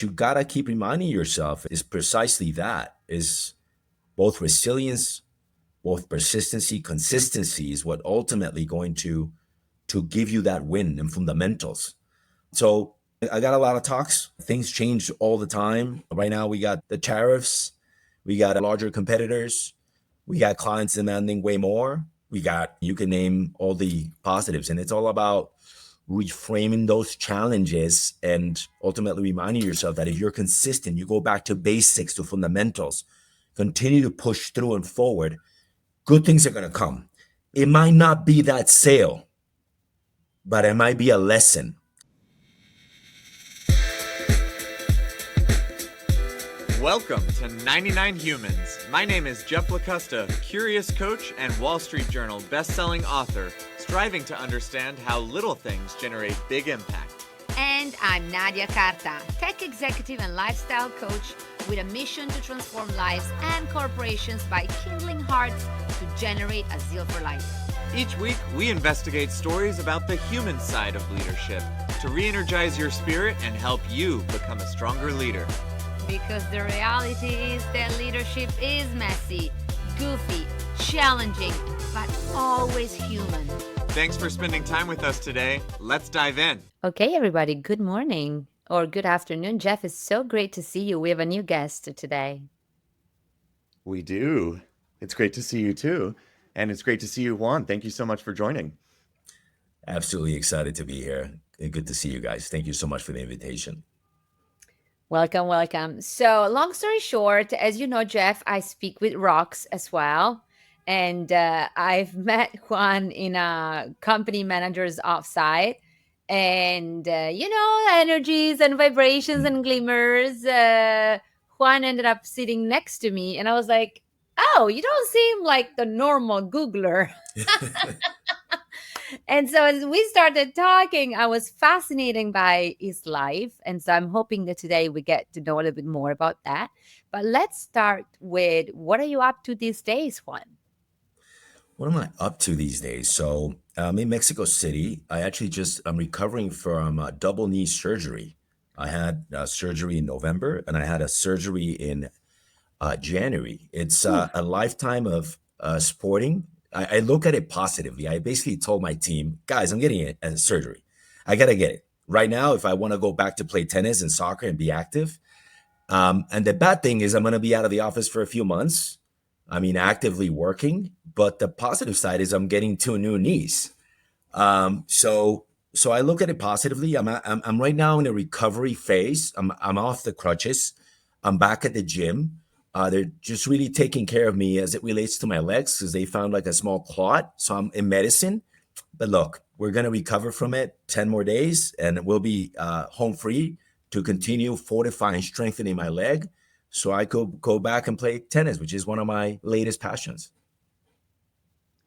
You gotta keep reminding yourself is precisely that is both resilience, both persistency, consistency is what ultimately going to give you that win and fundamentals. So I got a lot of talks. Things change all the time. Right now, we got the tariffs, we got larger competitors, we got clients demanding way more. We got, you can name all the positives, and it's all about reframing those challenges and ultimately reminding yourself that if you're consistent, you go back to basics, to fundamentals, continue to push through and forward, good things are going to come. It might not be that sale, but it might be a lesson. Welcome to 99 Humans. My name is Jeff LaCosta, curious coach and Wall Street Journal best-selling author, striving to understand how little things generate big impact. And I'm Nadia Carta, tech executive and lifestyle coach with a mission to transform lives and corporations by kindling hearts to generate a zeal for life. Each week, we investigate stories about the human side of leadership to re-energize your spirit and help you become a stronger leader. Because the reality is that leadership is messy, goofy, challenging, but always human. Thanks for spending time with us today. Let's dive in. Okay, everybody, good morning or good afternoon. Jeff, it's so great to see you. We have a new guest today. We do. It's great to see you too. And it's great to see you, Juan. Thank you so much for joining. Absolutely excited to be here. Good to see you guys. Thank you so much for the invitation. Welcome, welcome. So, long story short, as you know, Jeff, I speak with rocks as well. And I've met Juan in a company manager's offsite. And, energies and vibrations and glimmers. Juan ended up sitting next to me. And I was like, oh, you don't seem like the normal Googler. And so as we started talking, I was fascinated by his life. And so I'm hoping that today we get to know a little bit more about that. But let's start with, what are you up to these days, Juan? What am I up to these days? So I'm in Mexico City. I'm recovering from double knee surgery. I had surgery in November and I had a surgery in January. It's a lifetime of sporting. I look at it positively. I basically told my team, guys, I'm getting a surgery. I got to get it. Right now, if I want to go back to play tennis and soccer and be active. And the bad thing is I'm going to be out of the office for a few months. I mean, actively working. But the positive side is I'm getting two new knees. So I look at it positively. I'm right now in a recovery phase. I'm off the crutches. I'm back at the gym. They're just really taking care of me as it relates to my legs because they found like a small clot. So I'm in medicine. But look, we're going to recover from it 10 more days and we'll be home free to continue fortifying, strengthening my leg so I could go back and play tennis, which is one of my latest passions.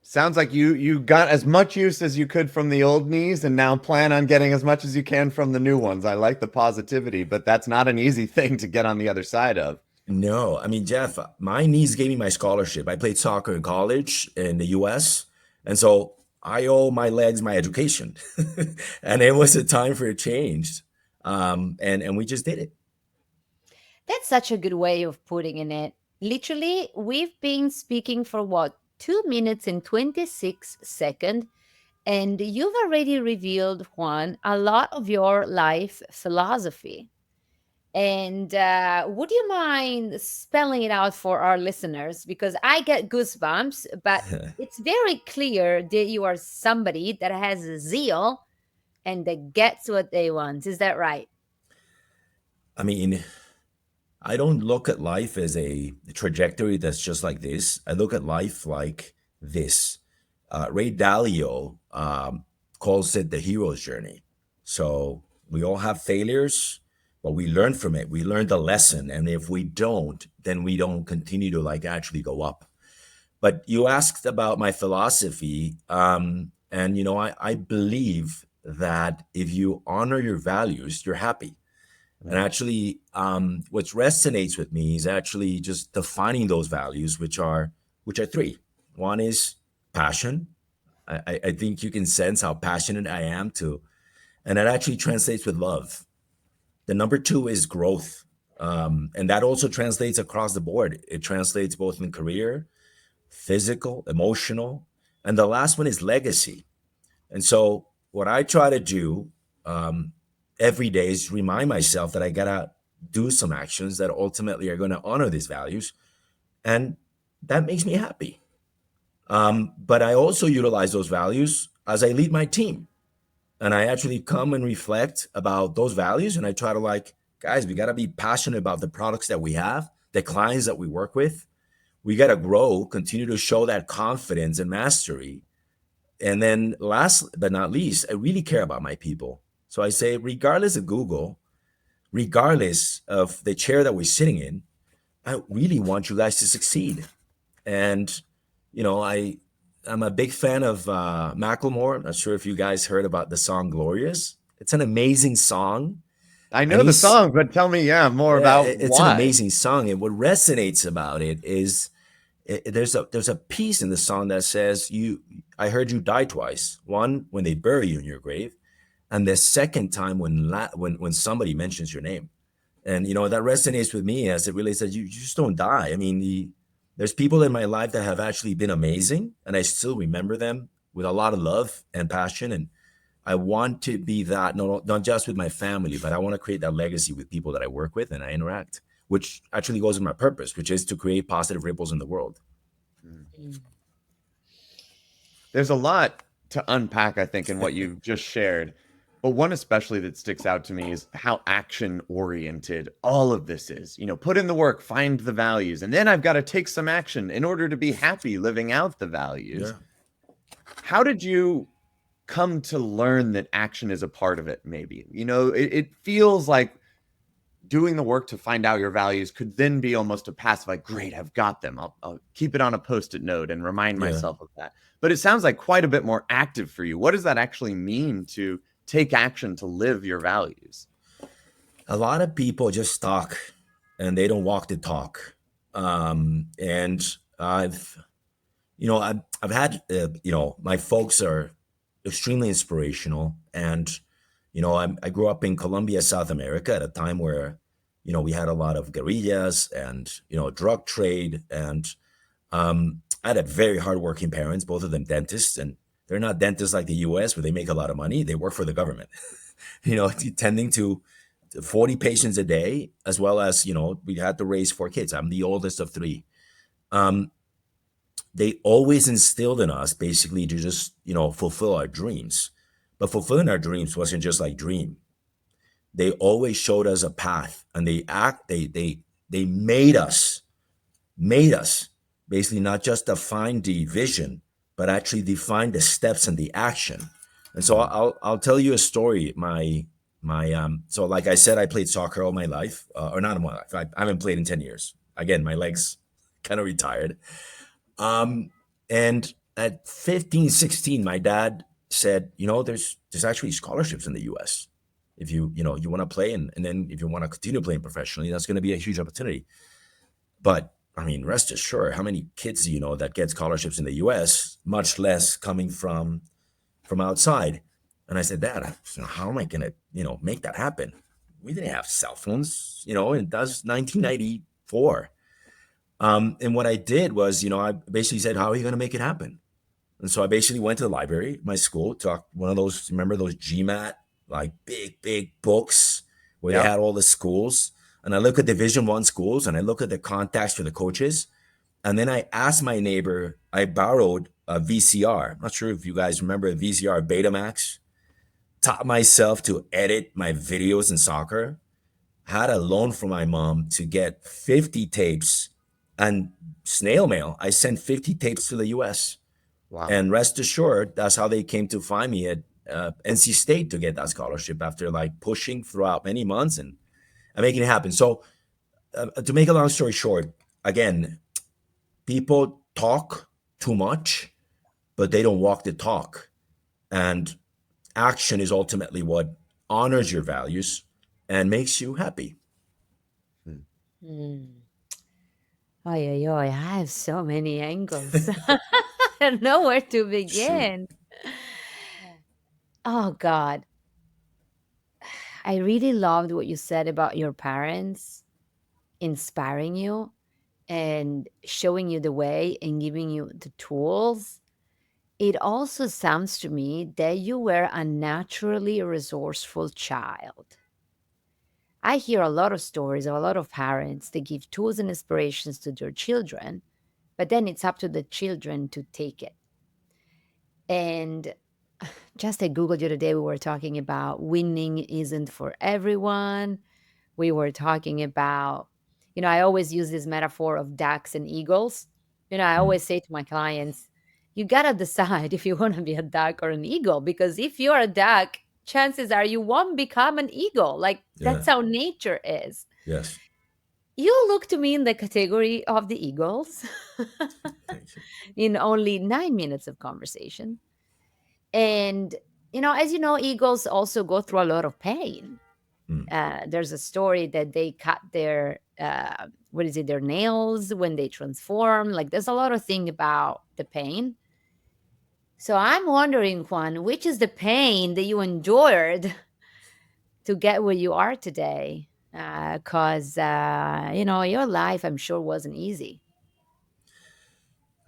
Sounds like you got as much use as you could from the old knees and now plan on getting as much as you can from the new ones. I like the positivity, but that's not an easy thing to get on the other side of. No, I mean, Jeff, my knees gave me my scholarship. I played soccer in college in the US. And so I owe my legs my education. And it was a time for a change. And we just did it. That's such a good way of putting it. Literally, we've been speaking for what, 2 minutes and 26 seconds, and you've already revealed, Juan, a lot of your life philosophy. And would you mind spelling it out for our listeners? Because I get goosebumps, but it's very clear that you are somebody that has a zeal and that gets what they want. Is that right? I mean, I don't look at life as a trajectory that's just like this. I look at life like this. Ray Dalio calls it the hero's journey. So we all have failures, but we learn from it. We learn the lesson. And if we don't, then we don't continue to like actually go up. But you asked about my philosophy. And, I believe that if you honor your values, you're happy. And actually, what resonates with me is actually just defining those values, which are three. One is passion. I think you can sense how passionate I am and that actually translates with love. The number two is growth. And that also translates across the board. It translates both in career, physical, emotional. And the last one is legacy. And so, what I try to do um, every day is remind myself that I got to do some actions that ultimately are going to honor these values. And that makes me happy. But I also utilize those values as I lead my team. And I actually come and reflect about those values. And I try to, like, guys, we got to be passionate about the products that we have, the clients that we work with. We got to grow, continue to show that confidence and mastery. And then last but not least, I really care about my people. So I say, regardless of Google, regardless of the chair that we're sitting in, I really want you guys to succeed. And I'm a big fan of Macklemore. I'm not sure if you guys heard about the song "Glorious." It's an amazing song, I and know the he's song, but tell me, yeah, more yeah, about it's an why. amazing song. And what resonates about it is there's a piece in the song that says, I heard you die twice. One when they bury you in your grave, and the second time when somebody mentions your name. And that resonates with me as it relates that you just don't die. I mean, there's people in my life that have actually been amazing, and I still remember them with a lot of love and passion. And I want to be that, not just with my family, but I want to create that legacy with people that I work with and I interact, which actually goes with my purpose, which is to create positive ripples in the world. Mm. Mm. There's a lot to unpack, I think, in what you've just shared. But one especially that sticks out to me is how action oriented all of this is. Put in the work, find the values, and then I've got to take some action in order to be happy living out the values. Yeah. How did you come to learn that action is a part of it? Maybe, it feels like doing the work to find out your values could then be almost a passive, like, great, I've got them. I'll keep it on a post-it note and remind Yeah. myself of that. But it sounds like quite a bit more active for you. What does that actually mean to take action to live your values? A lot of people just talk and they don't walk the talk. And I've had, my folks are extremely inspirational. And, I grew up in Colombia, South America, at a time where, we had a lot of guerrillas and, drug trade. And I had a very hardworking parents, both of them dentists. And they're not dentists like the US where they make a lot of money. They work for the government, tending to 40 patients a day, as well as, we had to raise 4 kids. I'm the oldest of three. Um, they always instilled in us basically to just, fulfill our dreams. But fulfilling our dreams wasn't just like dream. They always showed us a path, and they made us basically not just define the vision, but actually define the steps and the action. And so I'll tell you a story. So like I said, I played soccer all my life, or not all my life. I haven't played in 10 years. Again, my legs kind of retired. And at 15, 16, my dad said, there's actually scholarships in the US. If you want to play, and then if you want to continue playing professionally, that's going to be a huge opportunity. But I mean, rest assured, how many kids do you know that get scholarships in the US, much less coming from outside? And I said, Dad, how am I going to, make that happen? We didn't have cell phones, and that's 1994. And what I did was, I basically said, how are you going to make it happen? And so I basically went to the library, my school, took one of those, remember those GMAT, like big, big books where they Yeah. had all the schools. And I look at Division One schools and I look at the contacts for the coaches. And then I asked my neighbor, I borrowed a VCR. I'm not sure if you guys remember a VCR Betamax. Taught myself to edit my videos in soccer. Had a loan from my mom to get 50 tapes and snail mail. I sent 50 tapes to the US. Wow. And rest assured, that's how they came to find me at NC State to get that scholarship after like pushing throughout many months and making it happen. So, to make a long story short, again, people talk too much, but they don't walk the talk. And action is ultimately what honors your values and makes you happy. Hmm. Mm. Oy, oy, oy. I have so many angles. I don't know where to Shoot. begin. Oh, God. I really loved what you said about your parents inspiring you and showing you the way and giving you the tools. It also sounds to me that you were a naturally resourceful child. I hear a lot of stories of a lot of parents that give tools and inspirations to their children, but then it's up to the children to take it. And just I Googled the other day, we were talking about winning isn't for everyone. We were talking about, I always use this metaphor of ducks and eagles. I Mm. always say to my clients, you got to decide if you want to be a duck or an eagle, because if you're a duck, chances are you won't become an eagle. Like Yeah. that's how nature is. Yes. You look to me in the category of the eagles Thank you. in only 9 minutes of conversation. And, as you know, eagles also go through a lot of pain. Mm. There's a story that they cut their what is it, their nails when they transform. Like there's a lot of thing about the pain. So I'm wondering, Juan, which is the pain that you endured to get where you are today? Because your life, I'm sure, wasn't easy.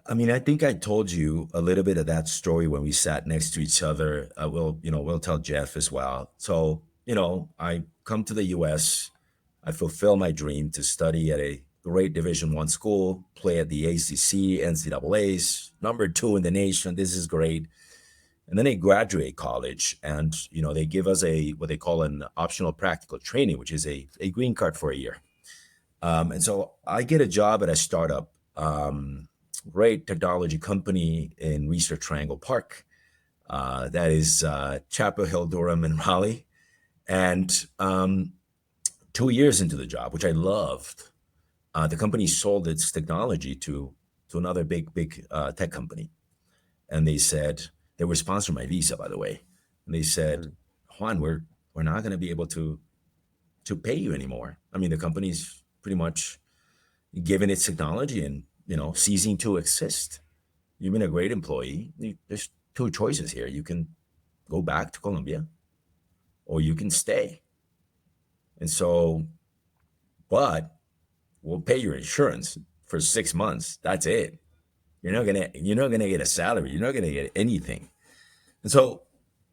I mean, I think I told you a little bit of that story when we sat next to each other. We'll tell Jeff as well. So, I come to the U.S. I fulfill my dream to study at a great Division I school, play at the ACC, NCAA's, number two in the nation. This is great. And then I graduate college, and they give us a what they call an optional practical training, which is a green card for a year. And so I get a job at a startup, great technology company in Research Triangle Park. That is Chapel Hill, Durham, and Raleigh. And 2 years into the job, which I loved, the company sold its technology to another big tech company. And they said they were sponsoring my visa, by the way. And they said, Mm. Juan, we're not going to be able to pay you anymore. I mean, the company's pretty much given its technology and ceasing to exist. You've been a great employee. There's two choices here. You can go back to Colombia, or you can stay. And so, but we'll pay your insurance for 6 months. That's it. You're not gonna get a salary. You're not gonna get anything. And so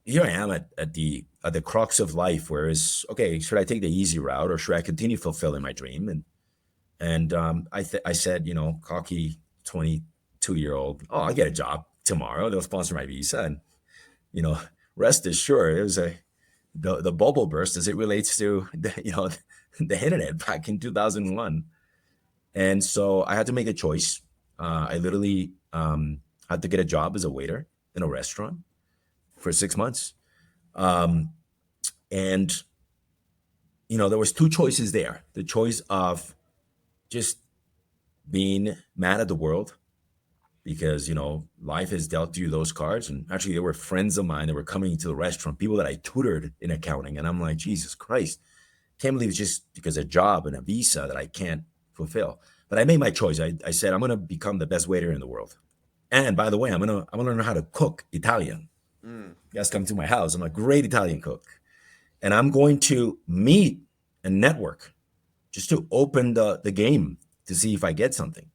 here I am at the crux of life, where is okay, should I take the easy route, or should I continue fulfilling my dream? And I said, cocky 22-year-old, oh, I'll get a job tomorrow. They'll sponsor my visa, and you know, rest assured, it was the bubble burst as it relates to the internet back in 2001. And so I had to make a choice. I literally had to get a job as a waiter in a restaurant for 6 months. Um, and there was two choices there. The choice of just being mad at the world because life has dealt you those cards. And actually, there were friends of mine that were coming to the restaurant, people that I tutored in accounting, and I'm like, Jesus Christ, can't believe it's just because of a job and a visa that I can't fulfill. But I made my choice. I said I'm gonna become the best waiter in the world. And by the way, I'm gonna learn how to cook Italian. Mm. You guys come to my house. I'm a great Italian cook, and I'm going to meet and network just to open the game to see if I get something.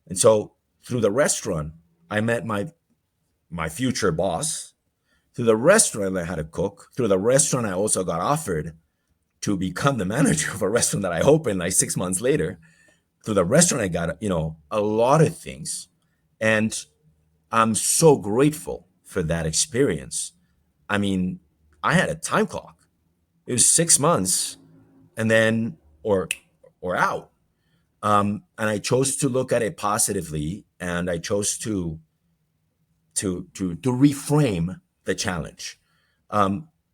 And so through the restaurant, I met my future boss. Through the restaurant, I learned how to cook. Through the restaurant, I also got offered to become the manager of a restaurant that I opened like 6 months later. Through the restaurant, I got a lot of things, and I'm so grateful for that experience. I mean, I had a time clock. It was 6 months, and then or out. And I chose to look at it positively, and I chose to reframe the challenge.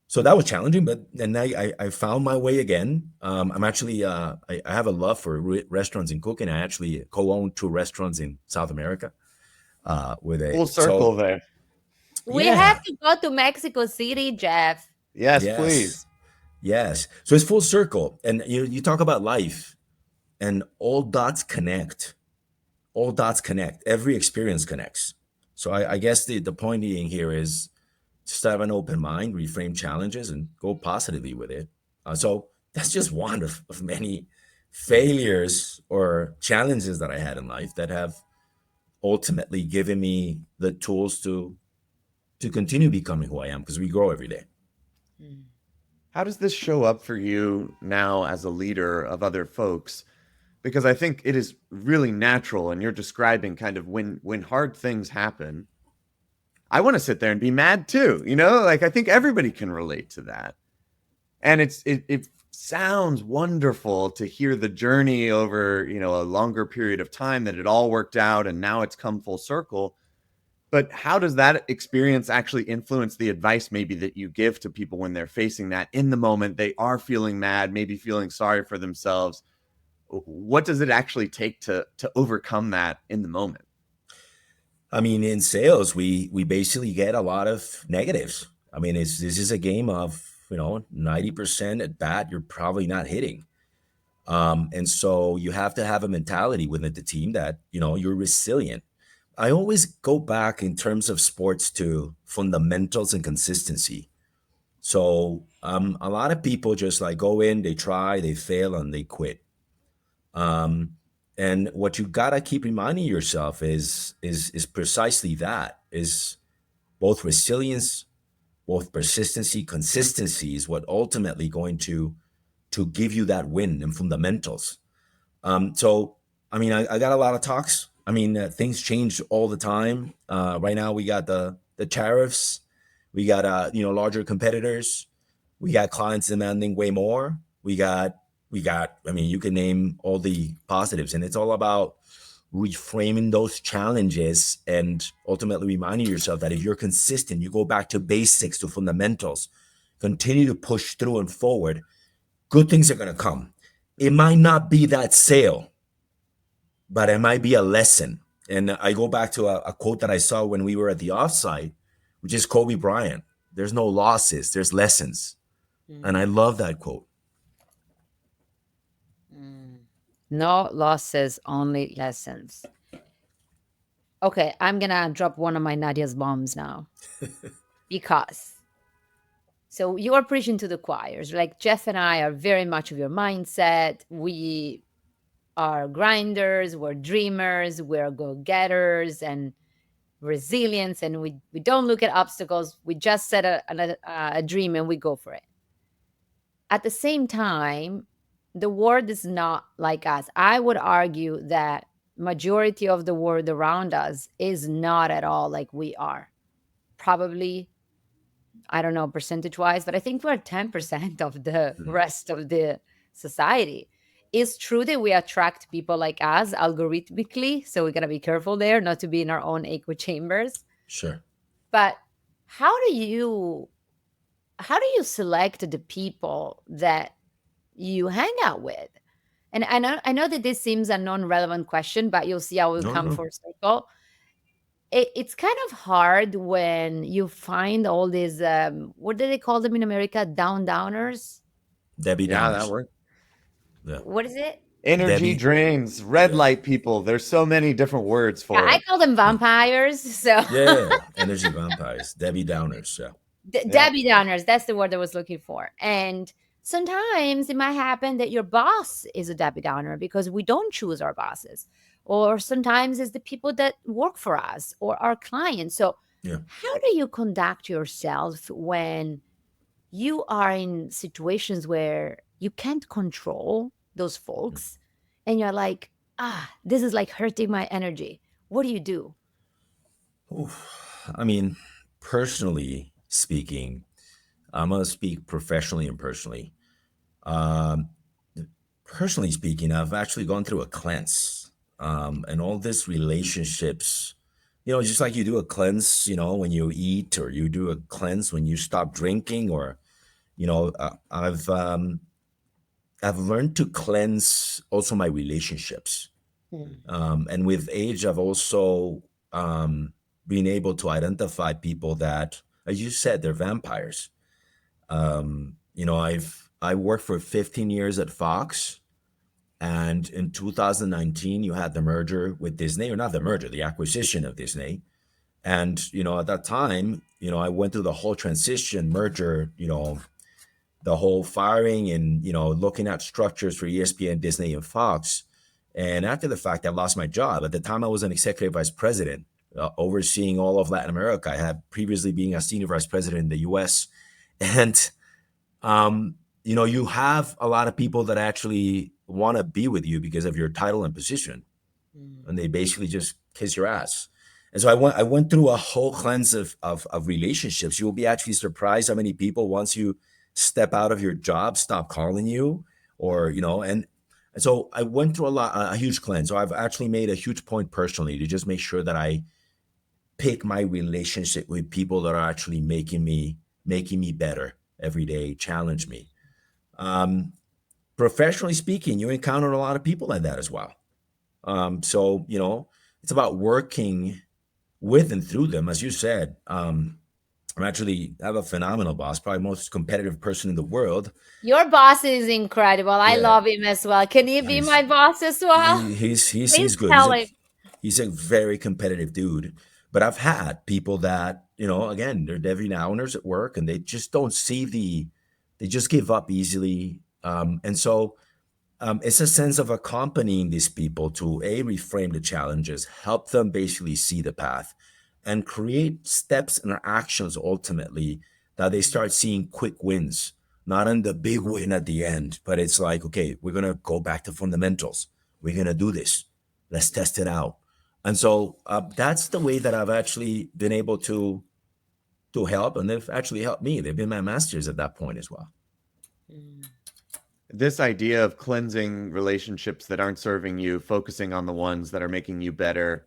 So that was challenging, but then I found my way again. I'm actually I have a love for restaurants and cooking. I actually co-own two restaurants in South America. With a Full so circle there. We have Yeah, to go to Mexico City, Jeff. Yes, yes, please. yes. So it's full circle, and you talk about life, and all dots connect. All dots connect. Every experience connects. So I guess the point being here is just have an open mind, reframe challenges, and go positively with it. So that's just one of many failures or challenges that I had in life that have ultimately given me the tools to continue becoming who I am because we grow every day. Mm. How does this show up for you now as a leader of other folks? Because I think it is really natural, and you're describing kind of when hard things happen. I want to sit there and be mad too, like I think everybody can relate to that. And it sounds wonderful to hear the journey over, a longer period of time that it all worked out and now it's come full circle. But how does that experience actually influence the advice maybe that you give to people when they're facing that in the moment? They are feeling mad, maybe feeling sorry for themselves. What does it actually take to overcome that in the moment? I mean, in sales, we basically get a lot of negatives. I mean, this is a game of 90% at bat you're probably not hitting, and so you have to have a mentality within the team that you're resilient. I always go back in terms of sports to fundamentals and consistency. So a lot of people just like go in, they try, they fail, and they quit. Um, and what you gotta keep reminding yourself is precisely that is both resilience, both persistency, consistency is what ultimately going to give you that win in fundamentals. So I mean, I got a lot of talks. I mean, things change all the time. Right now, we got the tariffs, we got larger competitors, we got clients demanding way more. We got. I mean, you can name all the positives, and it's all about reframing those challenges and ultimately reminding yourself that if you're consistent, you go back to basics, to fundamentals, continue to push through and forward, good things are going to come. It might not be that sale, but it might be a lesson. And I go back to a quote that I saw when we were at the offsite, which is Kobe Bryant. There's no losses, there's lessons. And I Mm. love that quote. Mm. No losses, only lessons. Okay, I'm gonna drop one of my Nadia's bombs now because so you are preaching to the choirs. Like Jeff and I are very much of your mindset. We are grinders, we're dreamers, we're go-getters and resilience, and we don't look at obstacles. We just set a dream and we go for it. At the same time, the world is not like us. I would argue that majority of the world around us is not at all like we are. Probably, I don't know percentage wise, but I think we're 10% of the Mhm. rest of the society. It's true that we attract people like us algorithmically, so we gotta be careful there not to be in our own echo chambers. Sure. But how do you how do you select the people that you hang out with? And I know that this seems a non-relevant question, but you'll see how we'll No, come no. full circle. It's kind of hard when you find all these what do they call them in America? Downers? Debbie Yeah, that Downers. works. Yeah. What is it? Energy Debbie. drains, red Yeah. light people. There's so many different words Yeah, for I it. call them Yeah. vampires. So Yeah. Energy vampires. Debbie Downers. Yeah. Yeah. Debbie Downers, that's the word I was looking for. And sometimes it might happen that your boss is a Debbie Downer because we don't choose our bosses. Or sometimes it's the people that work for us or our clients. So, Yeah. how do you conduct yourself when you are in situations where you can't control those folks and you're like, this is like hurting my energy? What do you do? Oof. I mean, personally speaking, I'm gonna speak professionally and personally. Um, Personally speaking, I've actually gone through a cleanse, and all this relationships. Just like you do a cleanse, when you eat, or you do a cleanse when you stop drinking, or I've learned to cleanse also my relationships. Hmm. And with age, I've also been able to identify people that, as you said, they're vampires. I worked for 15 years at Fox, and in 2019, you had the merger with Disney, or not the merger, the acquisition of Disney. And at that time, I went through the whole transition merger, the whole firing and looking at structures for ESPN, Disney, and Fox. And after the fact, I lost my job. At the time, I was an executive vice president overseeing all of Latin America. I had previously been a senior vice president in the U.S. And you have a lot of people that actually want to be with you because of your title and position, and they basically just kiss your ass. And so I went through a whole cleanse of relationships. You will be actually surprised how many people, once you step out of your job, stop calling you, or and so I went through a huge cleanse. So I've actually made a huge point personally to just make sure that I pick my relationship with people that are actually making me better every day, challenge me. Um, Professionally speaking, you encounter a lot of people like that as well. So it's about working with and through them, as you said. I have a phenomenal boss, probably most competitive person in the world. Your boss is incredible. I Yeah, love him as well. Can he be he's my boss as well? he's Please good. tell him. He's a very competitive dude. But I've had people that again, they're Debbie Downers at work, and they just don't see they just give up easily. And so it's a sense of accompanying these people to reframe the challenges, help them basically see the path, and create steps and actions ultimately that they start seeing quick wins, not in the big win at the end, but it's like, okay, we're gonna go back to fundamentals. We're gonna do this. Let's test it out. And so that's the way that I've actually been able to help, and they've actually helped me. They've been my masters at that point as well. Mm. This idea of cleansing relationships that aren't serving you, focusing on the ones that are making you better.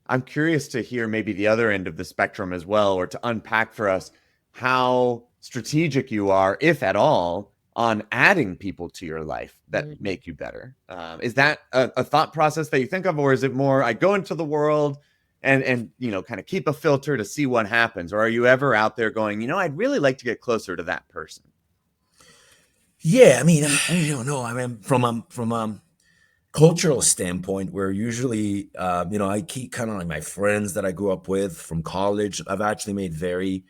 I'm curious to hear maybe the other end of the spectrum as well, or to unpack for us how strategic you are, if at all, on adding people to your life that Mm. make you better. Is that a thought process that you think of, or is it more I go into the world and kind of keep a filter to see what happens? Or are you ever out there going, I'd really like to get closer to that person? Yeah, I mean, I don't know. I mean, from a cultural standpoint, where usually, I keep kind of like my friends that I grew up with from college. I've actually made very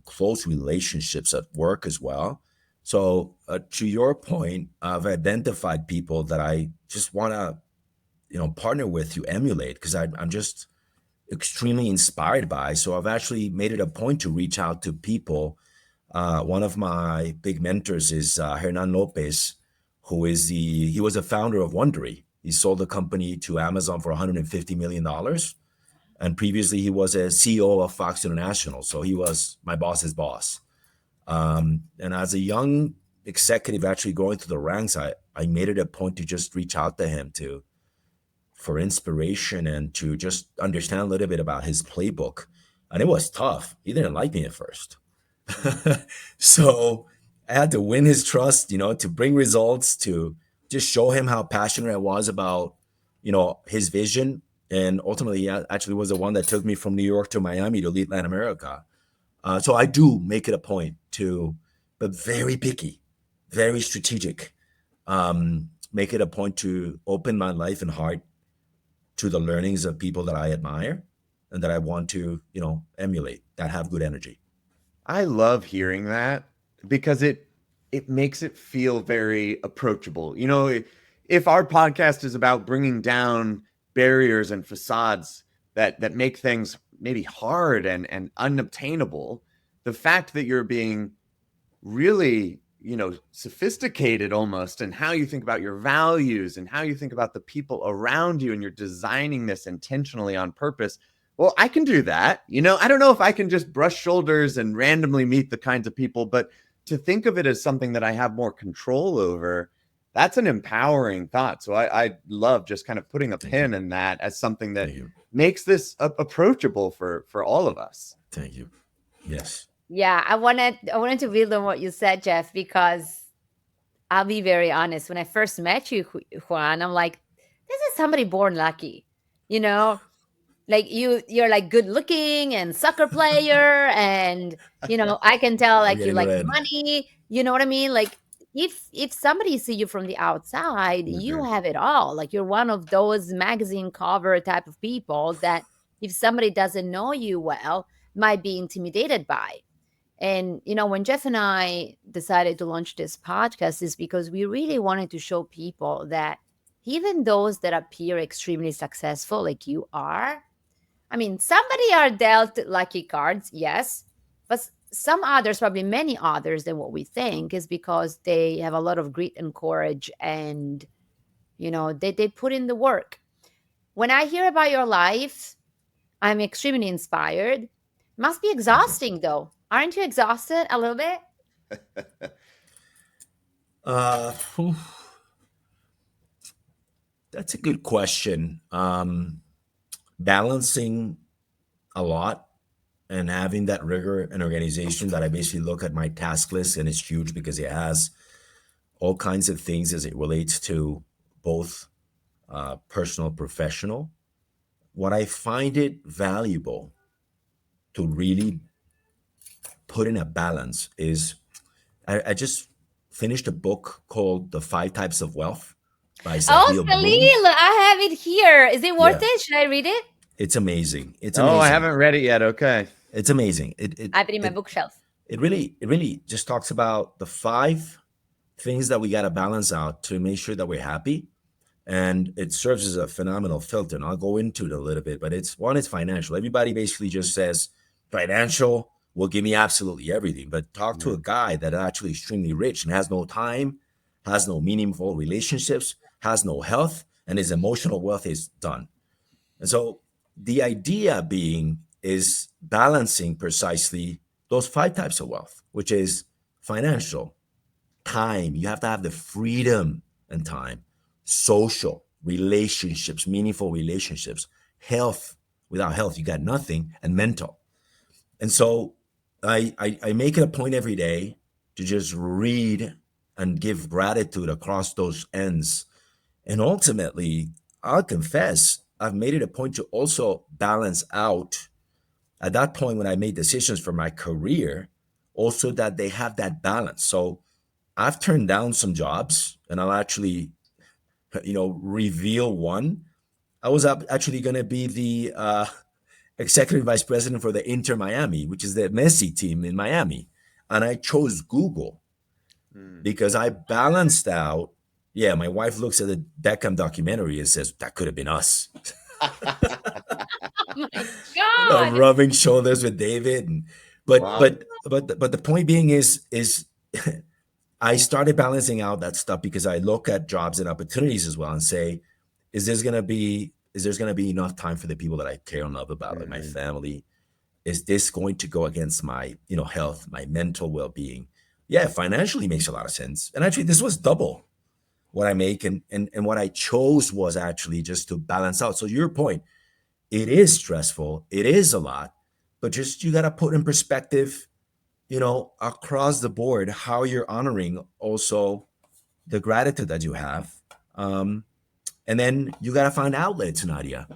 close relationships at work as well. So, to your point, I've identified people that I just want to, partner with, to emulate, because I'm just extremely inspired by. So, I've actually made it a point to reach out to people. One of my big mentors is Hernan Lopez, he was a founder of Wondery. He sold the company to Amazon for $150 million. And previously, he was a CEO of Fox International. So he was my boss's boss. And as a young executive actually going through the ranks, I made it a point to just reach out to him for inspiration and to just understand a little bit about his playbook. And it was tough. He didn't like me at first. So I had to win his trust, to bring results, to just show him how passionate I was about, his vision. And ultimately, he actually was the one that took me from New York to Miami to lead Latin America. So I do make it a point to, but very picky, very strategic, make it a point to open my life and heart to the learnings of people that I admire and that I want to, emulate, that have good energy. I love hearing that because it makes it feel very approachable. If our podcast is about bringing down barriers and facades that make things maybe hard and unobtainable, the fact that you're being really, sophisticated almost in how you think about your values and how you think about the people around you, and you're designing this intentionally on purpose. Well, I can do that. I don't know if I can just brush shoulders and randomly meet the kinds of people, but to think of it as something that I have more control over, that's an empowering thought. So I love just kind of putting a Thank you. pin in that as something that Thank you. makes this approachable for all of us. Thank you. Yes. Yeah, I wanted to build on what you said, Jeff, because I'll be very honest. When I first met you, Juan, I'm like, this is somebody born lucky. You know, like you're like good looking and soccer player, and I can tell I'm like you getting like red. money. You know what I mean? Like if somebody see you from the outside, you Okay. have it all. Like you're one of those magazine cover type of people that if somebody doesn't know you well, might be intimidated by. And, when Jeff and I decided to launch this podcast is because we really wanted to show people that even those that appear extremely successful, like you are, I mean, somebody are dealt lucky cards, yes, but some others, probably many others than what we think, is because they have a lot of grit and courage and, they put in the work. When I hear about your life, I'm extremely inspired. Must be Thank you. exhausting though. Aren't you exhausted a little bit? Phew, that's a good question. Balancing a lot and having that rigor and organization that I basically look at my task list and it's huge because it has all kinds of things as it relates to both personal, professional. What I find it valuable to really put in a balance is I just finished a book called The Five Types of Wealth by Oh, Sahil Bloom. Salil, I have it here. Is it worth Yeah, it? Should I read it? it's amazing. It's Oh, I amazing. haven't read it yet. Okay. It's amazing. I have it in my bookshelf. It really just talks about the five things that we got to balance out to make sure that we're happy. And it serves as a phenomenal filter. And I'll go into it a little bit, but it's financial. Everybody basically just says financial will give me absolutely everything. But talk to a guy that is actually extremely rich and has no time, has no meaningful relationships, has no health, and his emotional wealth is done. And so the idea being is balancing precisely those five types of wealth, which is financial, time. You have to have the freedom and time, social, relationships, meaningful relationships, health. Without health, you got nothing, and mental. And so I make it a point every day to just read and give gratitude across those ends. And ultimately, I'll confess, I've made it a point to also balance out at that point when I made decisions for my career, also that they have that balance. So I've turned down some jobs and I'll actually, reveal one. I was actually going to be the executive vice president for the Inter Miami, which is the Messi team in Miami. And I chose Google because I balanced out. Yeah, my wife looks at the Beckham documentary and says, that could have been us. Oh my God. Rubbing shoulders with David. But Wow. but the point being is I started balancing out that stuff because I look at jobs and opportunities as well and say, is there's gonna be enough time for the people that I care and love about, like my family? Is this going to go against my, health, my mental well-being? Yeah, financially makes a lot of sense. And actually this was double what I make and what I chose was actually just to balance out. So your point, it is stressful, it is a lot, but just you gotta put in perspective, across the board, how you're honoring also the gratitude that you have. And then you got to find outlets, Nadia.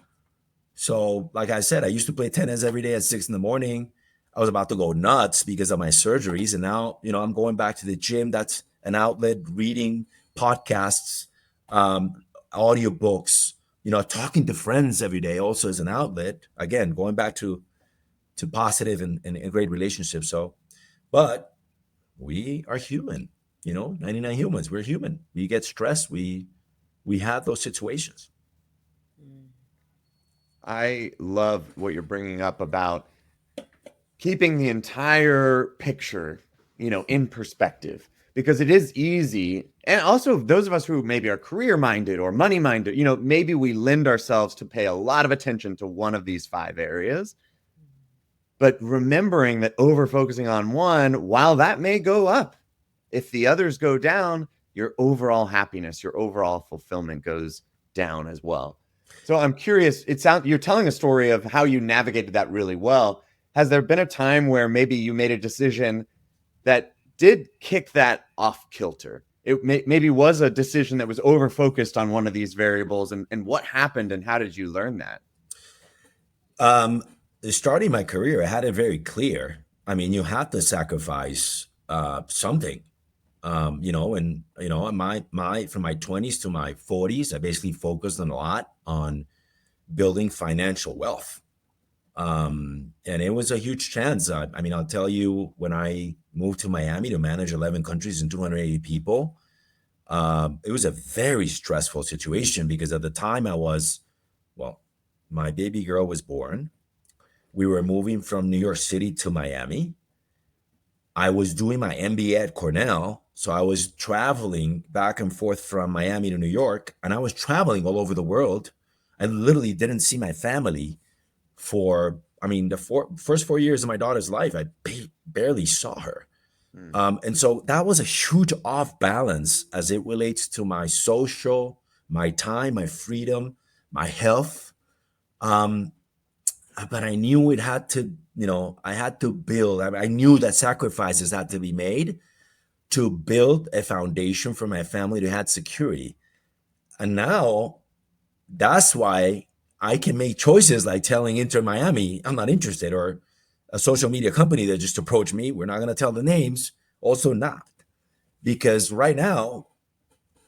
So, like I said, I used to play tennis every day at 6 in the morning. I was about to go nuts because of my surgeries. And now, I'm going back to the gym. That's an outlet, reading podcasts, audiobooks, talking to friends every day also is an outlet. Again, going back to positive and great relationships. So, but we are human, 99 humans. We're human. We get stressed. We have those situations. I love what you're bringing up about keeping the entire picture, in perspective, because it is easy. And also those of us who maybe are career minded or money minded, maybe we lend ourselves to pay a lot of attention to one of these five areas. But remembering that over focusing on one, while that may go up, if the others go down, your overall happiness, your overall fulfillment goes down as well. So I'm curious, you're telling a story of how you navigated that really well. Has there been a time where maybe you made a decision that did kick that off kilter? It maybe was a decision that was over focused on one of these variables, and what happened and how did you learn that? Starting my career, I had it very clear. I mean, you have to sacrifice something. In my from my 20s to my 40s, I basically focused on a lot on building financial wealth. And it was a huge chance. I mean, I'll tell you, when I moved to Miami to manage 11 countries and 280 people, it was a very stressful situation because at the time well, my baby girl was born. We were moving from New York City to Miami. I was doing my MBA at Cornell. So I was traveling back and forth from Miami to New York, and I was traveling all over the world. I literally didn't see my family for, I mean, the first 4 years of my daughter's life. I barely saw her. And so that was a huge off balance as it relates to my social, my time, my freedom, my health. Um, but I knew it had to, I had to build. I knew that sacrifices had to be made to build a foundation for my family to have security. And now that's why I can make choices like telling Inter Miami, I'm not interested, or a social media company that just approached me, we're not going to tell the names, also not. Because right now,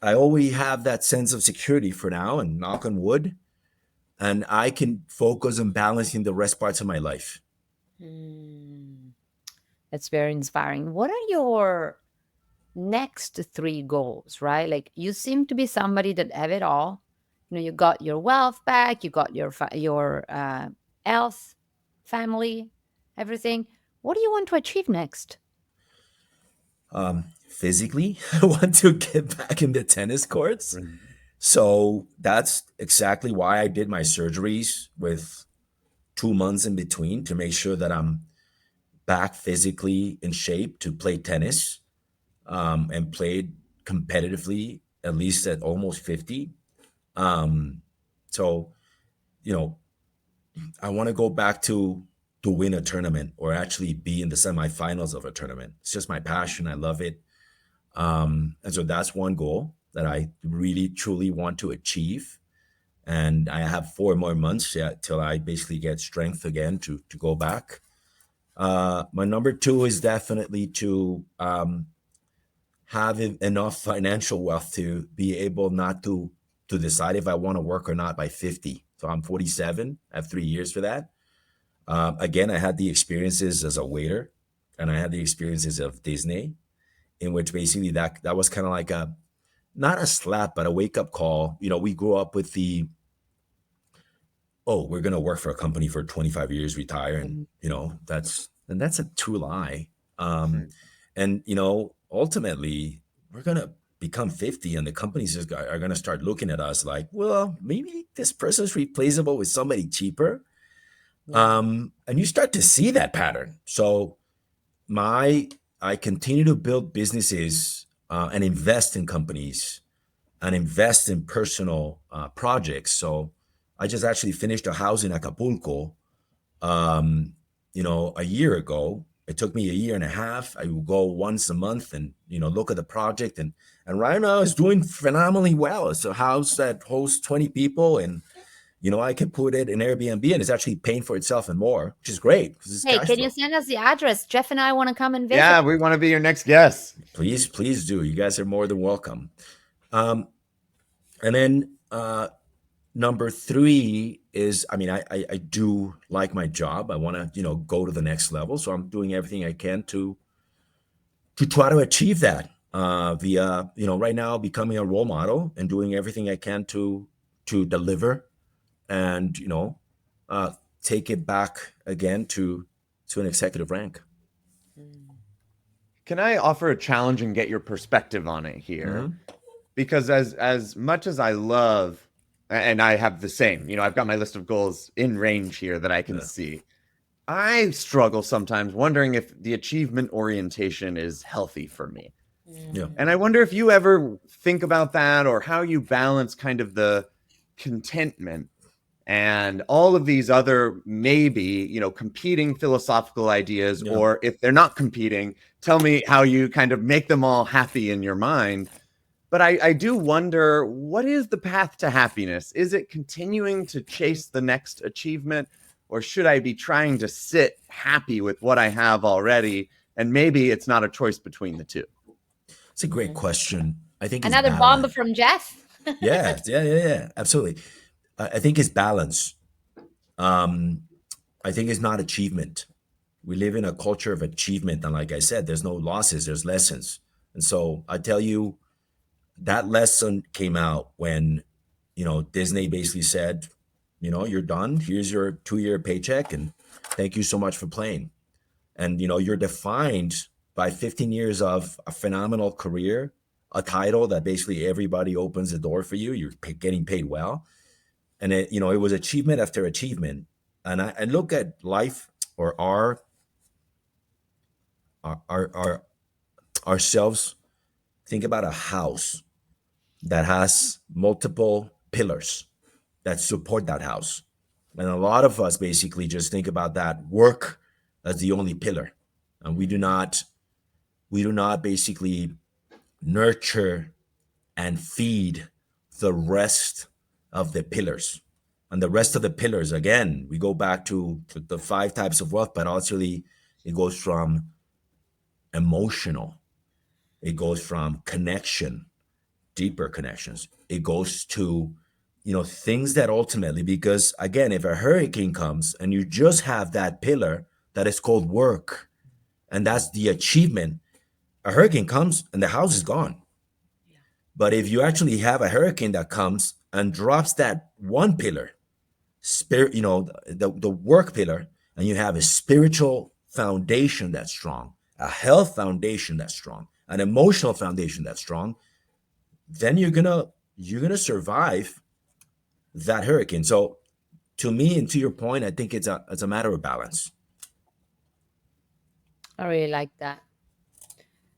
I always have that sense of security for now, and knock on wood, and I can focus on balancing the rest parts of my life. Mm, that's very inspiring. What are your next three goals, right? Like you seem to be somebody that have it all. You got your wealth back, you got your health, family, everything. What do you want to achieve next? Physically, I want to get back in the tennis courts. So that's exactly why I did my surgeries with 2 months in between to make sure that I'm back physically in shape to play tennis, and played competitively at least at almost 50. Um, so, you know, I want to go back to win a tournament or actually be in the semifinals of a tournament. It's just my passion. I love it. And so that's one goal that I really truly want to achieve. And I have 4 more months yet till I basically get strength again to go back. My number two is definitely to have enough financial wealth to be able not to decide if I want to work or not by 50. So I'm 47. I have 3 years for that. Again, I had the experiences as a waiter, and I had the experiences of Disney, in which basically that was kind of like a not a slap, but a wake up call. We grew up with the, oh, we're gonna work for a company for 25 years, retire, and Mhm. that's a true lie. Um, and ultimately, we're gonna become 50, and the companies are gonna start looking at us like, well, maybe this person's replaceable with somebody cheaper. Yeah. And you start to see that pattern. So my I continue to build businesses, and invest in companies and invest in personal projects. So I just actually finished a house in Acapulco, a year ago. It took me a year and a half. I would go once a month and look at the project, and right now it's doing phenomenally well. It's a house that hosts 20 people, and I can put it in Airbnb, and it's actually paying for itself and more, which is great because it's Hey, cash can you flow. send us the address? Jeff and I want to come and visit. Yeah, we want to be your next guest. Please do. You guys are more than welcome. Um, and then number three is, I mean, I do like my job. I want to, go to the next level. So I'm doing everything I can to try to achieve that. Via, right now becoming a role model and doing everything I can to deliver and, uh, take it back again to an executive rank. Mm. Can I offer a challenge and get your perspective on it here? Mhm. Because as much as I love, and I have the same, I've got my list of goals in range here that I can Yeah. see. I struggle sometimes wondering if the achievement orientation is healthy for me. Yeah. And I wonder if you ever think about that or how you balance kind of the contentment and all of these other maybe, competing philosophical ideas, Yeah. or if they're not competing, tell me how you kind of make them all happy in your mind. But I do wonder, what is the path to happiness? Is it continuing to chase the next achievement, or should I be trying to sit happy with what I have already? And maybe it's not a choice between the two. It's a great Mhm. question. I think it's Another bomb balance. from Jeff. Yeah, absolutely. I think it's balance. Um, I think it's not achievement. We live in a culture of achievement. And like I said, there's no losses, there's lessons. And so I tell you, that lesson came out when, Disney basically said, you're done. Here's your 2-year paycheck. And thank you so much for playing. And, you're defined by 15 years of a phenomenal career, a title that basically everybody opens the door for you. You're getting paid well. And it was achievement after achievement. And I look at life or our ourselves. Think about a house that has multiple pillars that support that house. And a lot of us basically just think about that work as the only pillar. And we do not basically nurture and feed the rest of the pillars. And the rest of the pillars, again, we go back to the 5 types of wealth, but actually it goes from emotional, it goes from connection, deeper connections. It goes to, things that ultimately, because again, if a hurricane comes and you just have that pillar that is called work, and that's the achievement, a hurricane comes and the house is gone. But if you actually have a hurricane that comes and drops that one pillar, spirit, the work pillar, and you have a spiritual foundation that's strong, a health foundation that's strong, an emotional foundation that's strong, then you're gonna survive that hurricane. So to me, and to your point, I think it's a matter of balance. I really like that.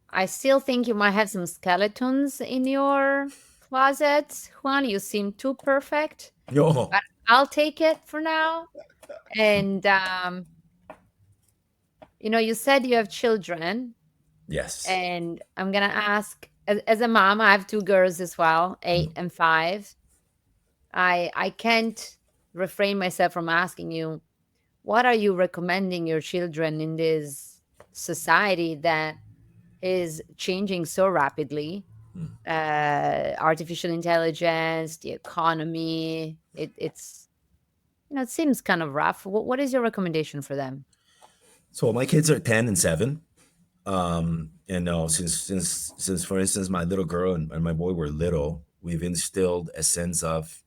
I still think you might have some skeletons in your closet, Juan. You seem too perfect, Yo, but I'll take it for now. And you said you have children, yes. and I'm gonna ask, as a mom, I have 2 girls as well, 8 and 5. I can't refrain myself from asking you, what are you recommending your children in this society that is changing so rapidly? Mm. Artificial intelligence, the economy, it seems kind of rough. What is your recommendation for them? So my kids are 10 and 7. And no, since for instance, my little girl and my boy were little, we've instilled a sense of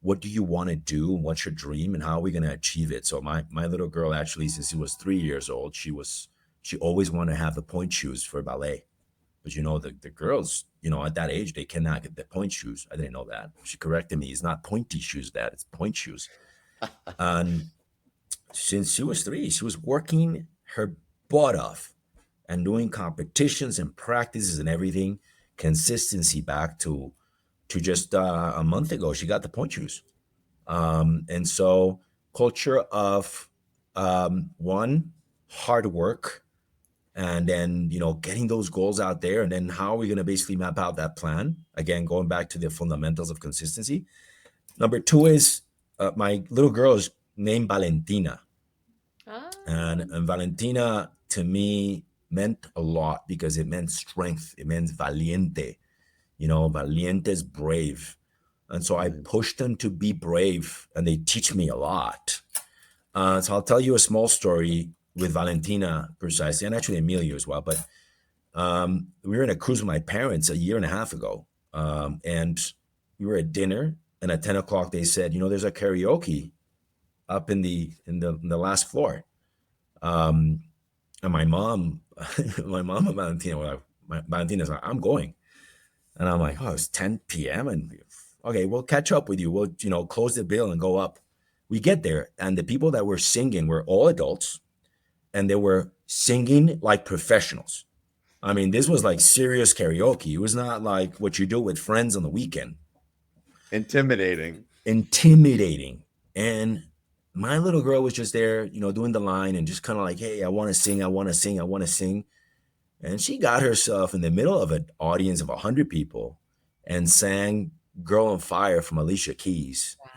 what do you want to do? What's your dream? And how are we going to achieve it? So my little girl, actually, since she was 3 years old, she always wanted to have the point shoes for ballet. But the girls, at that age, they cannot get the point shoes. I didn't know that. She corrected me. It's not pointy shoes, Dad. It's point shoes. And since she was 3, she was working her butt off and doing competitions and practices and everything. Consistency back to just a month ago, she got the point shoes. And so culture of one, hard work, and then getting those goals out there, and then how are we going to basically map out that plan, again going back to the fundamentals of consistency. Number 2 is my little girl is named Valentina, Ah, and Valentina to me meant a lot because it meant strength, it meant valiente. Valiente is brave. And so I push them to be brave, and they teach me a lot. So I'll tell you a small story with Valentina precisely, and actually Emilio as well. But we were in a cruise with my parents a year and a half ago, and we were at dinner. And at 10 o'clock, they said, there's a karaoke up in the last floor. And my mom, and Valentina Valentina's like, I'm going. And I'm like, oh, it's 10 p.m. And okay, we'll catch up with you. We'll, close the bill and go up. We get there, and the people that were singing were all adults, and they were singing like professionals. I mean, this was like serious karaoke. It was not like what you do with friends on the weekend. Intimidating. Intimidating. And my little girl was just there, doing the line and just kind of like, hey, I want to sing, I want to sing, I want to sing. And she got herself in the middle of an audience of 100 people and sang Girl on Fire from Alicia Keys. wow.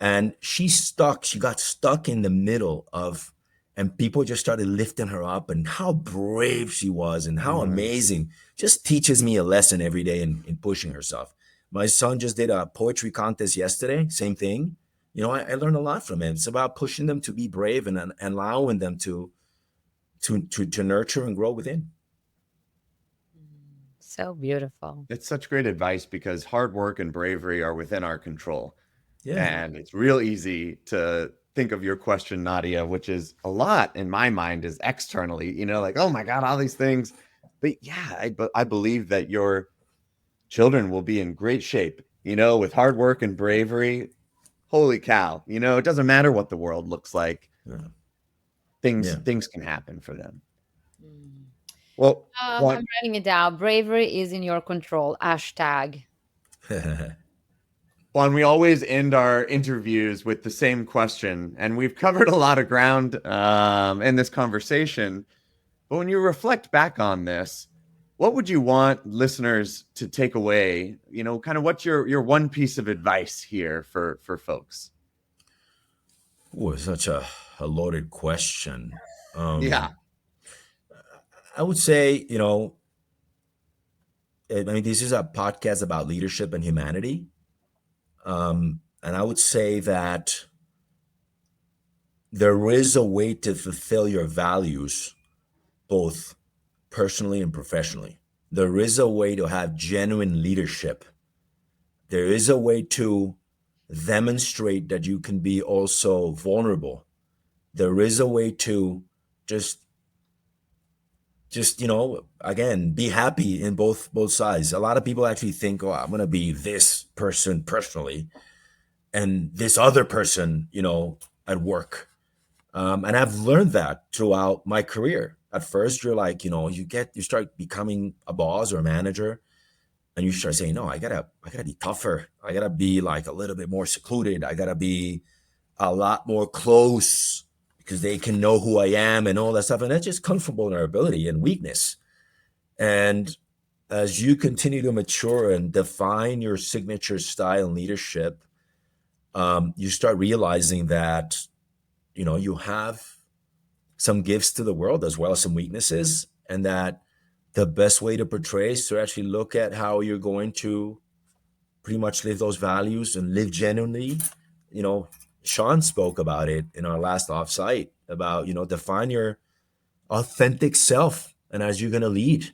And she got stuck in the middle of, and people just started lifting her up, and how brave she was and how amazing. Just teaches me a lesson every day in pushing herself. My son just did a poetry contest yesterday, same thing. I learned a lot from him. It's about pushing them to be brave and allowing them to nurture and grow within. So beautiful. It's such great advice because hard work and bravery are within our control. Yeah. And it's real easy to think of your question, Nadia, which is a lot in my mind is externally, like, oh my God, all these things. But yeah, I believe that your children will be in great shape, with hard work and bravery. Holy cow. It doesn't matter what the world looks like. Yeah. Things can happen for them. Well, I'm writing it down. Bravery is in your control. Hashtag. Juan, we always end our interviews with the same question, and we've covered a lot of ground in this conversation. But when you reflect back on this, what would you want listeners to take away? Kind of what's your one piece of advice here for folks? Oh, such a loaded question. Yeah. I would say, this is a podcast about leadership and humanity. And I would say that there is a way to fulfill your values, both personally and professionally. There is a way to have genuine leadership. There is a way to demonstrate that you can be also vulnerable. There is a way to just again, be happy in both sides. A lot of people actually think, oh, I'm going to be this person personally and this other person, at work. And I've learned that throughout my career. At first, you're like, you start becoming a boss or a manager, and you start saying, no, I gotta be tougher. I gotta be like a little bit more secluded. I gotta be a lot more close because they can know who I am and all that stuff. And that just comes from vulnerability and weakness. And as you continue to mature and define your signature style and leadership, you start realizing that, you have some gifts to the world as well as some weaknesses, and that the best way to portray is to actually look at how you're going to pretty much live those values and live genuinely. Sean spoke about it in our last offsite about, define your authentic self and as you're going to lead.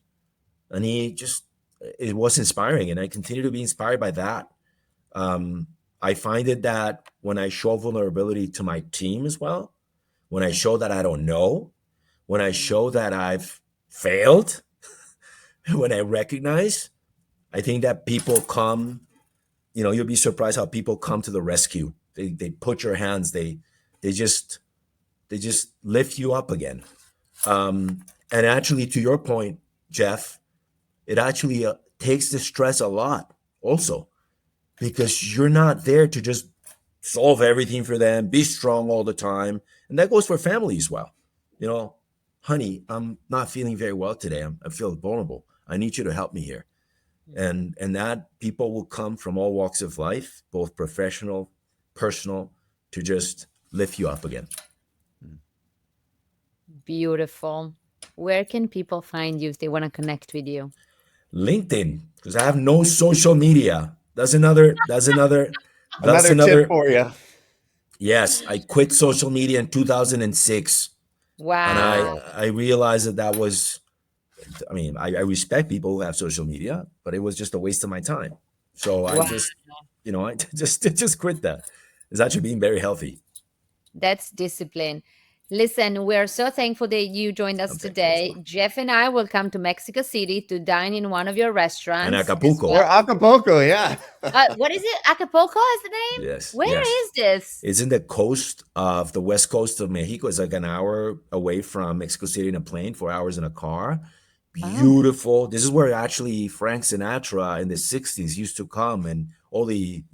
And it was inspiring. And I continue to be inspired by that. I find it that when I show vulnerability to my team as well, when I show that I don't know, when I show that I've failed, when I recognize, I think that people come, you'll be surprised how people come to the rescue. They put your hands, they just lift you up again. And actually, to your point, Jeff, it actually takes the stress a lot also, because you're not there to just solve everything for them, be strong all the time. And that goes for family as well. Honey, I'm not feeling very well today. I feel vulnerable. I need you to help me here. And that people will come from all walks of life, both professional, personal, to just lift you up again. Beautiful. Where can people find you if they want to connect with you? LinkedIn, because I have no social media. That's another tip for you. Yes, I quit social media in 2006. Wow. And I realized that was, I respect people who have social media, but it was just a waste of my time. So I just quit that. It's actually being very healthy. That's discipline. Listen, we're so thankful that you joined us today. Jeff and I will come to Mexico City to dine in one of your restaurants. And Acapulco. Or Acapulco, yeah. What is it? Acapulco is the name? Yes. Where is this? It's in the coast of the west coast of Mexico. It's like an hour away from Mexico City in a plane, 4 hours in a car. Beautiful. This is where actually Frank Sinatra in the 60s used to come, and all the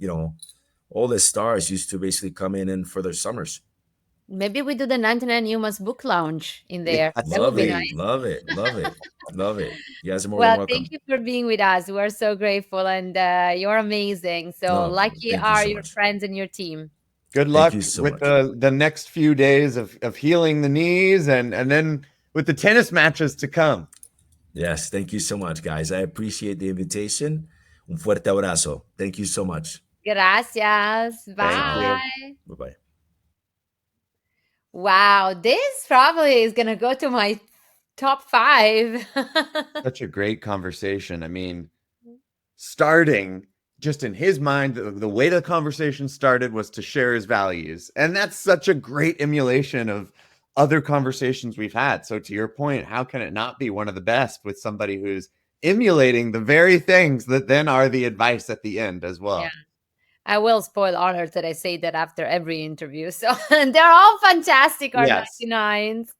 stars used to basically come in for their summers. Maybe we do the 99 Humans book lounge in there. Yeah, that would be nice. Love it. You guys are more well, welcome. Thank you for being with us. We're so grateful, and you're amazing. So lucky are your friends and your team. Good luck with the next few days of healing the knees and then with the tennis matches to come. Yes, thank you so much, guys. I appreciate the invitation. Un fuerte abrazo. Thank you so much. Gracias. Thank you. Bye. Bye bye. Wow, this probably is gonna go to my top five. Such a great conversation. I mean, starting just in his mind, the way the conversation started was to share his values. And that's such a great emulation of other conversations we've had. So, to your point, how can it not be one of the best with somebody who's emulating the very things that then are the advice at the end as Yeah. well? I will spoil honor that I say that after every interview. So they're all fantastic, our Yes. 99s.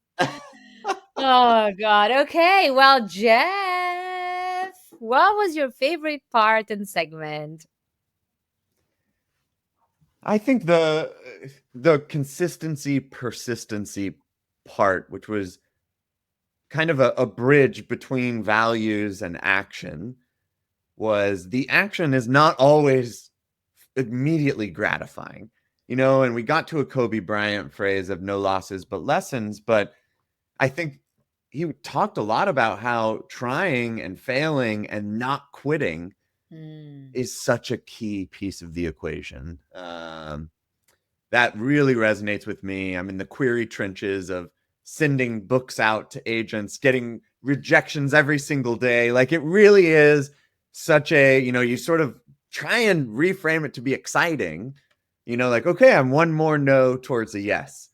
Oh God. Okay. Well, Jeff, what was your favorite part and segment? I think the consistency, persistency part, which was kind of a bridge between values and action, was the action is not always immediately gratifying, and we got to a Kobe Bryant phrase of no losses but lessons, but I think he talked a lot about how trying and failing and not quitting Hmm. is such a key piece of the equation. That really resonates with me. I'm in the query trenches of sending books out to agents, getting rejections every single day. Like, it really is such a, you sort of try and reframe it to be exciting, like, okay, I'm one more no towards a yes.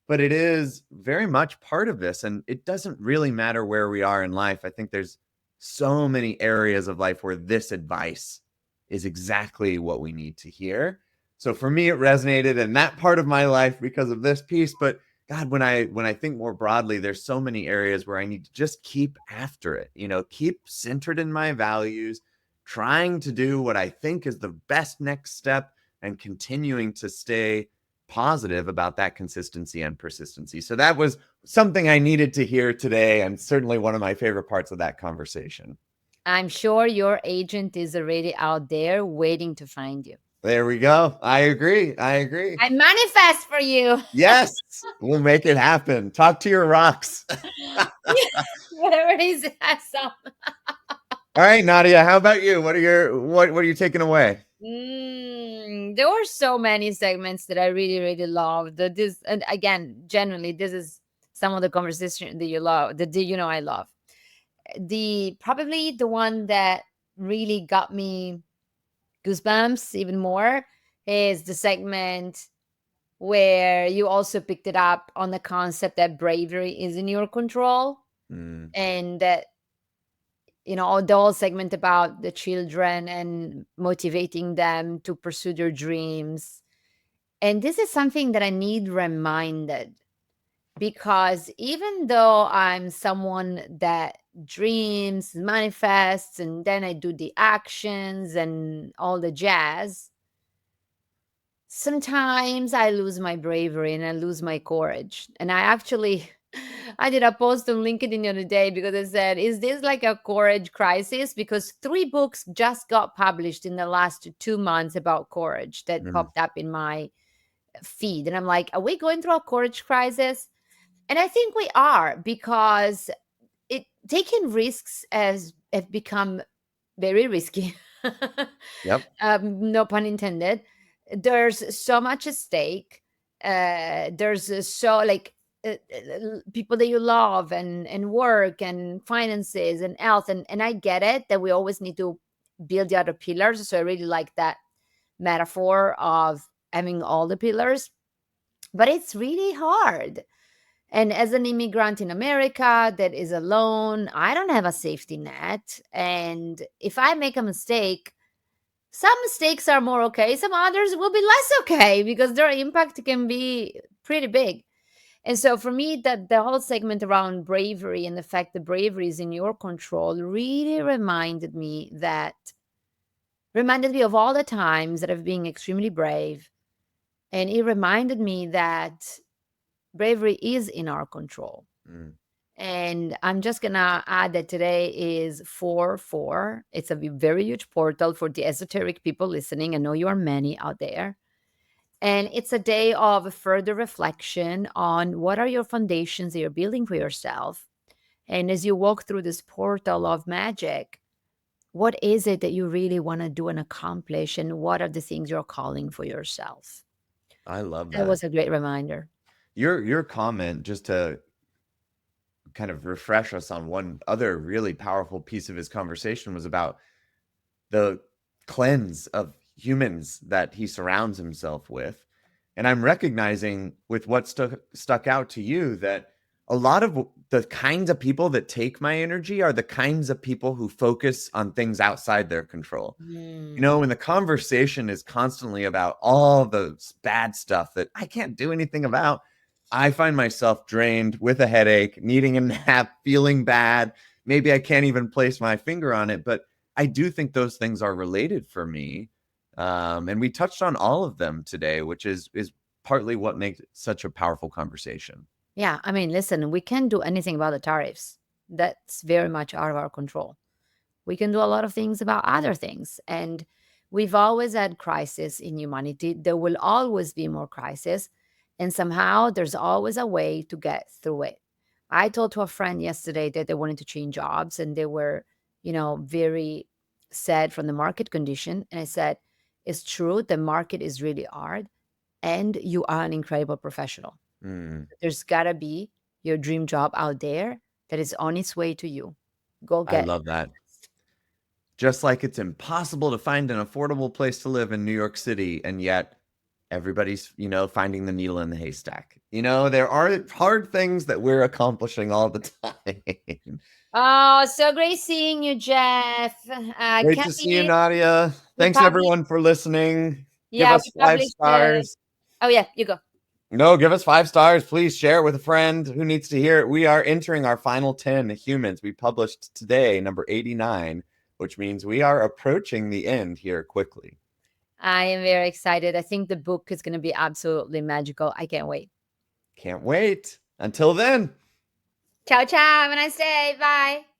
But it is very much part of this. And it doesn't really matter where we are in life. I think there's so many areas of life where this advice is exactly what we need to hear. So for me, it resonated in that part of my life because of this piece. But God, when I think more broadly, there's so many areas where I need to just keep after it, keep centered in my values, trying to do what I think is the best next step and continuing to stay positive about that consistency and persistency. So that was something I needed to hear today, and certainly one of my favorite parts of that conversation. I'm sure your agent is already out there waiting to find you. There we go. I agree. I agree. I manifest for you. Yes, we'll make it happen. Talk to your rocks. Whatever it is, it has some. All right, Nadia, how about you? What are you taking away? There were so many segments that I really, really loved. This, and again, generally, this is some of the conversation that you love, that I love. The probably the one that really got me goosebumps even more is the segment where you also picked it up on the concept that bravery is in your control, Mm, and that the whole segment about the children and motivating them to pursue their dreams. And this is something that I need reminded, because even though I'm someone that dreams, manifests, and then I do the actions and all the jazz, sometimes I lose my bravery and I lose my courage. And I actually I did a post on LinkedIn the other day because I said, is this like a courage crisis? Because 3 books just got published in the last 2 months about courage that mm, popped up in my feed. And I'm like, are we going through a courage crisis? And I think we are, because taking risks has have become very risky. yep. No pun intended. There's so much at stake. There's so like people that you love, and work and finances and health, and I get it that we always need to build the other pillars. So I really like that metaphor of having all the pillars, but it's really hard. And as an immigrant in America that is alone, I don't have a safety net. And if I make a mistake, some mistakes are more okay, some others will be less okay because their impact can be pretty big. And so for me, that the whole segment around bravery and the fact that bravery is in your control really reminded me of all the times that I've been extremely brave. And it reminded me that bravery is in our control. Mm, And I'm just gonna add that today is 4/4. It's a very huge portal for the esoteric people listening. I know you are many out there. And it's a day of further reflection on what are your foundations that you're building for yourself. And as you walk through this portal of magic, what is it that you really want to do and accomplish, and what are the things you're calling for yourself? I love That that. was a great reminder. Your comment, just to kind of refresh us on one other really powerful piece of his conversation, was about the cleanse of humans that he surrounds himself with. And I'm recognizing with what stuck out to you that a lot of the kinds of people that take my energy are the kinds of people who focus on things outside their control. You know, when the conversation is constantly about all the bad stuff that I can't do anything about, I find myself drained with a headache, needing a nap, feeling bad. Maybe I can't even place my finger on it, but I do think those things are related for me. And we touched on all of them today, which is partly what makes it such a powerful conversation. Yeah, I mean, listen, we can't do anything about the tariffs. That's very much out of our control. We can do a lot of things about other things. And we've always had crisis in humanity. There will always be more crisis. And somehow there's always a way to get through it. I told to a friend yesterday that they wanted to change jobs and they were, very sad from the market condition. And I said, it's true, the market is really hard and you are an incredible professional. Mm, There's gotta be your dream job out there that is on its way to you. Go I get it. love that. Just like it's impossible to find an affordable place to live in New York City, and yet everybody's, finding the needle in the haystack. There are hard things that we're accomplishing all the time. Oh, so great seeing you, Jeff. Great Can't to see you, believe Nadia. we Thanks published. everyone for listening. Give Yeah, us we 5 published. stars. Oh yeah, you go. No, give us 5 stars. Please share it with a friend who needs to hear it. We are entering our final 10 humans. We published today, number 89, which means we are approaching the end here quickly. I am very excited. I think the book is going to be absolutely magical. I can't wait. Can't wait. Until then. Ciao, ciao. Have a nice day. Bye.